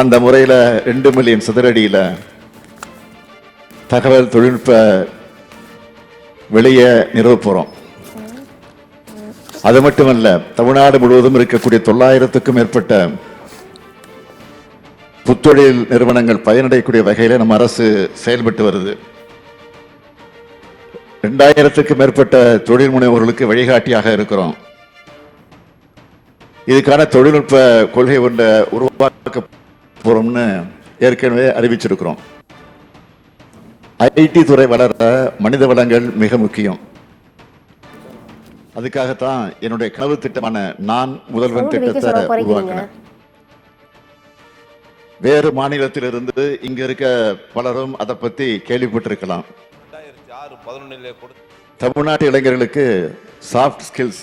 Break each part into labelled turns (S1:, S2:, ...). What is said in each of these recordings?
S1: அந்த முறையில் 2 மில்லியன் சதுரடியில் தகவல் தொழில்நுட்ப வெளியே நிறுவ போறோம். அது மட்டுமல்ல, தமிழ்நாடு முழுவதும் இருக்கக்கூடிய 900க்கும் மேற்பட்ட புத்தொழில் நிறுவனங்கள் பயனடையக்கூடிய வகையில் நம்ம அரசு செயல்பட்டு வருது. 2000க்கும் மேற்பட்ட தொழில் முனைவோர்களுக்கு வழிகாட்டியாக இருக்கிறோம். இதுக்கான தொழில்நுட்ப கொள்கை ஒன்றை உருவாக்க போறோம்னு ஏற்கனவே அறிவிச்சிருக்கிறோம். ஐடி துறை வளர மனித வளங்கள் மிக முக்கியம். அதுக்காகத்தான் என்னுடைய கனவு திட்டமான நான் முதல்வன் திட்டத்தை உருவாக்கினேன். வேறு மாநிலத்திலிருந்து இங்க இருக்க பலரும் அதை பத்தி கேள்விப்பட்டிருக்கலாம். தமிழ்நாட்டு இளைஞர்களுக்கு சாஃப்ட் ஸ்கில்ஸ்,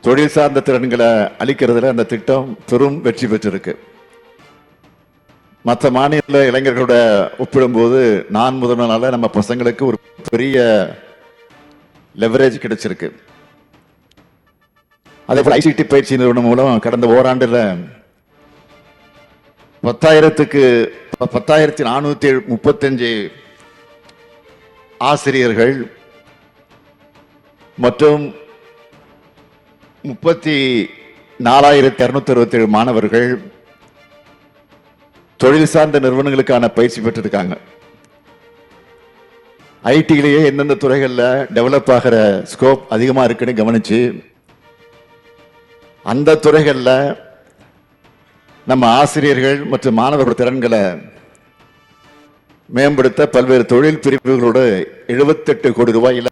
S1: தொழில் சார்ந்த திறன்களை அளிக்கிறதுல அந்த திட்டம் பெரும் வெற்றி பெற்றிருக்கு. மற்ற மாநில இளைஞர்களோட ஒப்பிடும்போது நான் முதல்வனால நம்ம பசங்களுக்கு ஒரு பெரிய லெவரேஜ் கிடைச்சிருக்கு. அதே போல ஐசிடி பயிற்சி நிறுவனம் மூலம் கடந்த ஓராண்டுல 10,435 ஆசிரியர்கள் மற்றும் 34,267 மாணவர்கள் தொழில் சார்ந்த நிறுவனங்களுக்கான பயிற்சி பெற்றிருக்காங்க. ஐடியிலேயே எந்தெந்த துறைகளில் டெவலப் ஆகிற ஸ்கோப் அதிகமாக இருக்குன்னு கவனிச்சு அந்த துறைகளில் நம்ம ஆசிரியர்கள் மற்றும் மாணவர்கள் திறன்களை மேம்படுத்த பல்வேறு தொழில் பிரிவுகளோடு 78 கோடி ரூபாயில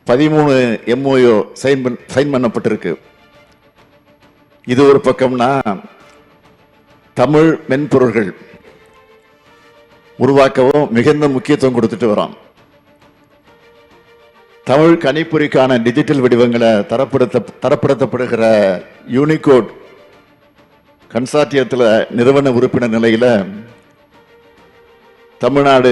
S1: 13 MOU சைன் பண்ணப்பட்டிருக்கு. இது ஒரு பக்கம்னா, தமிழ் மென்பொருள்கள் உருவாக்கவும் மிகுந்த முக்கியத்துவம் கொடுத்துட்டு வரோம். தமிழ் கணிப்பொறிக்கான டிஜிட்டல் வடிவங்களை தரப்படுத்தப்படுகிற யூனிகோட் கன்சார்டியத்தில் நிறுவன உறுப்பினர் நிலையில் தமிழ்நாடு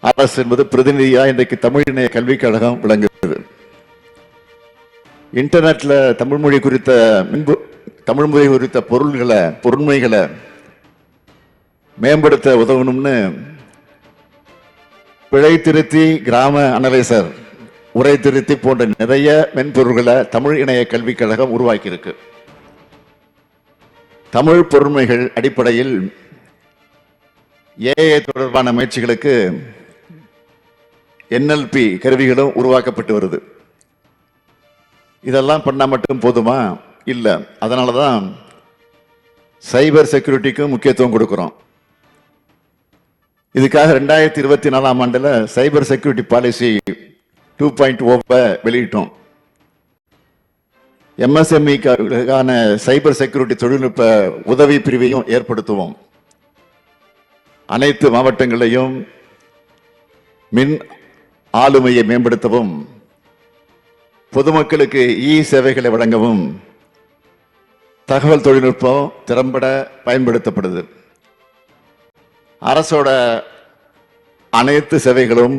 S1: அரசு என்பது பிரதிநிதியாக இன்றைக்கு தமிழ் இணைய கல்விக் கழகம் விளங்குகிறது. இன்டர்நெட்ல தமிழ் மொழி குறித்த பொருண்மைகளை மேம்படுத்த உதவணும்னு பிழை திருத்தி, கிராம அனலைசர், உரை திருத்தி போன்ற நிறைய மென்பொருள்களை தமிழ் இணைய கல்விக் கழகம் உருவாக்கியிருக்கு. தமிழ் பொருண்மைகள் அடிப்படையில் ஏஐ தொடர்பான முயற்சிகளுக்கு NLP கருவிகளும் உருவாக்கப்பட்டு வருது. இதெல்லாம் பண்ணா மட்டும் போதுமா? இல்லை. அதனால தான் சைபர் செக்யூரிட்டிக்கும் முக்கியத்துவம் கொடுக்கிறோம். இதுக்காக 2024ஆம் ஆண்டுல சைபர் செக்யூரிட்டி பாலிசி 2.0 வெளியிட்டோம். MSME-க்கான சைபர் செக்யூரிட்டி தொழில்நுட்ப உதவி பிரிவையும் ஏற்படுத்துவோம். அனைத்து மாவட்டங்களையும் மின் ஆளுமையை மேம்படுத்தவும், பொதுமக்களுக்கு சேவைகளை வழங்கவும் தகவல் தொழில்நுட்பம் திறம்பட பயன்படுத்தப்படுது. அரசோட அனைத்து சேவைகளும்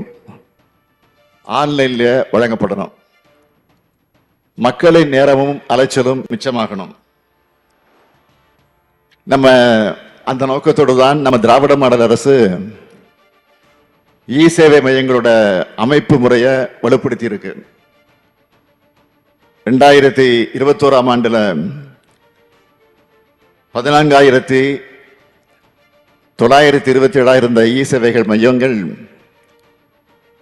S1: ஆன்லைன்ல வழங்கப்படணும். மக்களின் நேரமும் அலைச்சலும் மிச்சமாகணும். நம்ம அந்த நோக்கத்தோடு தான் நம்ம திராவிட மாடல் அரசு சேவை மையங்களோட அமைப்பு முறையை வலுப்படுத்தி இருக்கு. 2021ஆம் ஆண்டுல 14,927 இருந்த சேவைகள் மையங்கள்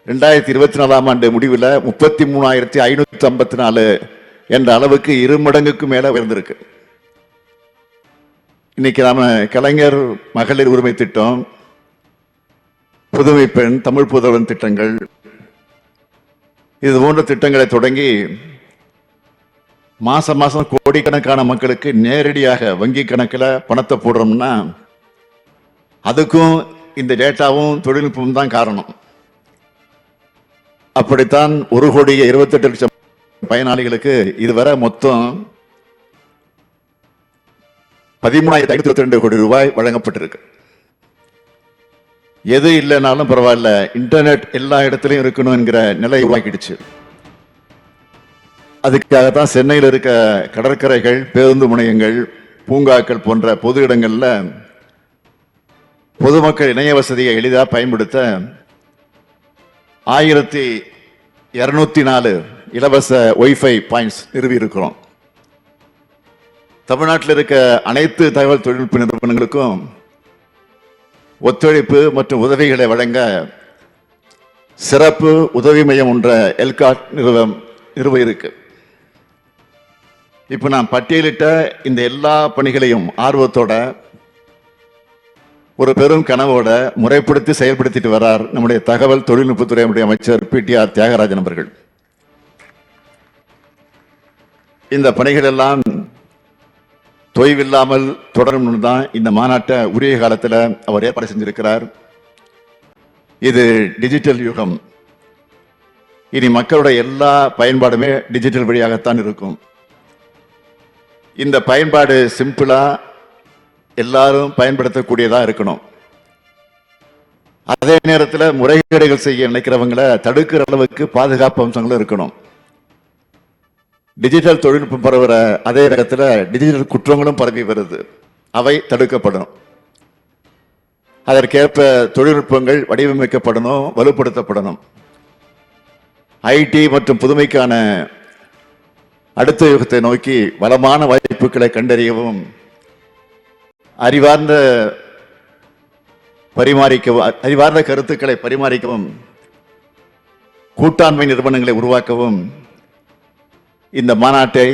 S1: 2024ஆம் ஆண்டு முடிவில் 33,554 என்ற அளவுக்கு 2 மடங்குக்கு மேல உயர்ந்திருக்கு. இன்னைக்கு நாம கலைஞர் மகளிர் உரிமை திட்டம், புதுமை பெண், தமிழ் புதல்வன் திட்டங்கள், இது போன்ற திட்டங்களை தொடங்கி மாசம் கோடிக்கணக்கான மக்களுக்கு நேரடியாக வங்கி கணக்கில் பணத்தை போடுறோம்னா அதுக்கும் இந்த டேட்டாவும் தொழில்நுட்பமும் தான் காரணம். அப்படித்தான் 1,28,00,000 பயனாளிகளுக்கு இதுவரை மொத்தம் 13,522 கோடி ரூபாய் வழங்கப்பட்டிருக்கு. எது இல்லைனாலும் பரவாயில்ல, இன்டர்நெட் எல்லா இடத்துலையும் இருக்கணும் என்கிற நிலை உருவாக்கிடுச்சு. அதுக்காகத்தான் சென்னையில் இருக்க கடற்கரைகள், பேருந்து முனையங்கள், பூங்காக்கள் போன்ற பொது இடங்கள்ல பொதுமக்கள் இணைய வசதியை எளிதாக பயன்படுத்த 1204 இலவச ஒய்ஃபை பாயிண்ட்ஸ் நிறுவி இருக்கிறோம். தமிழ்நாட்டில் இருக்க அனைத்து தகவல் தொழில்நுட்ப நிறுவனங்களுக்கும் ஒத்துழைப்பு மற்றும் உதவிகளை வழங்க சிறப்பு உதவி மையம் ஒன்ற எல்காட் நிறுவ இருக்கு. இப்ப நான் பட்டியலிட்ட இந்த எல்லா பணிகளையும் ஆர்வத்தோட ஒரு பெரும் கனவோட முறைப்படுத்தி செயல்படுத்திட்டு வரார் நம்முடைய தகவல் தொழில்நுட்பத்துறை அமைச்சர் PTR தியாகராஜன் அவர்கள். இந்த பணிகள் எல்லாம் தொய்வில்லாமல் தொடரும் தான் இந்த மாநாட்டை உரிய காலத்தில் அவர் ஏற்பாடு செஞ்சிருக்கிறார். இது டிஜிட்டல் யுகம். இனி மக்களுடைய எல்லா பயன்பாடுமே டிஜிட்டல் வழியாகத்தான் இருக்கும். இந்த பயன்பாடு சிம்பிளா எல்லாரும் பயன்படுத்தக்கூடியதா இருக்கணும். அதே நேரத்தில் முறைகேடுகள் செய்ய நினைக்கிறவங்களை தடுக்கிற அளவுக்கு பாதுகாப்பு அம்சங்களும் இருக்கணும். டிஜிட்டல் தொழில்நுட்பம் பரவுற அதே நேரத்தில் டிஜிட்டல் குற்றங்களும் பரவி வருது. அவை தடுக்கப்படும். அதற்கேற்ப தொழில்நுட்பங்கள் வடிவமைக்கப்படணும், வலுப்படுத்தப்படணும். ஐடி மற்றும் புதுமைக்கான அடுத்த யுகத்தை நோக்கி வளமான வாய்ப்புகளை கண்டறியவும், அறிவார்ந்த கருத்துக்களை பரிமாறிக்கவும், கூட்டாண்மை நிறுவனங்களை உருவாக்கவும் இந்த மாநாட்டை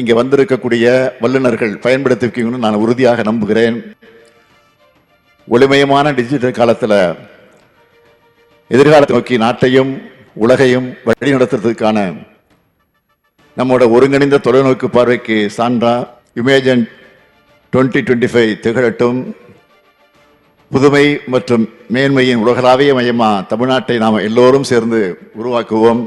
S1: இங்கே வந்திருக்கக்கூடிய வல்லுநர்கள் பயன்படுத்திக்கணும்னு நான் உறுதியாக நம்புகிறேன். ஒளிமயமான டிஜிட்டல் காலத்தில் எதிர்காலத்தை நோக்கி நாட்டையும் உலகையும் வழிநடத்துறதுக்கான நம்மோட ஒருங்கிணைந்த தொலைநோக்கு பார்வைக்கு சான்றா இமேஜன் 2025 திகழட்டும். புதுமை மற்றும் மேன்மையின் உலகளாவிய மையமா தமிழ்நாட்டை நாம் எல்லோரும் சேர்ந்து உருவாக்குவோம்.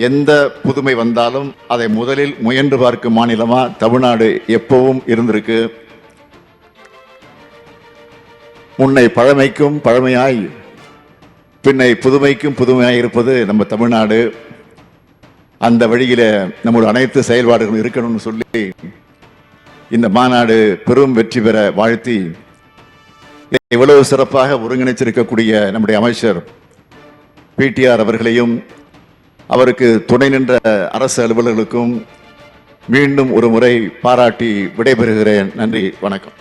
S1: எந்த புதுமை வந்தாலும் அதை முதலில் முயன்று பார்க்கும் மாநிலமா தமிழ்நாடு எப்பவும் இருந்திருக்கு. முன்னை பழமைக்கும் பழமையாய் பின்னை புதுமைக்கும் புதுமையாய் இருப்பது நம்ம தமிழ்நாடு. அந்த வழியில நம்முடைய அனைத்து செயல்பாடுகளும் இருக்கணும்னு சொல்லி இந்த மாநாடு பெரும் வெற்றி பெற வாழ்த்தி, இவ்வளவு சிறப்பாக ஒருங்கிணைச்சிருக்கக்கூடிய நம்முடைய அமைச்சர் PTR அவர்களையும் அவருக்கு துணை நின்ற அரசு அலுவலர்களுக்கும் மீண்டும் ஒரு முறை பாராட்டி விடைபெறுகிறேன். நன்றி, வணக்கம்.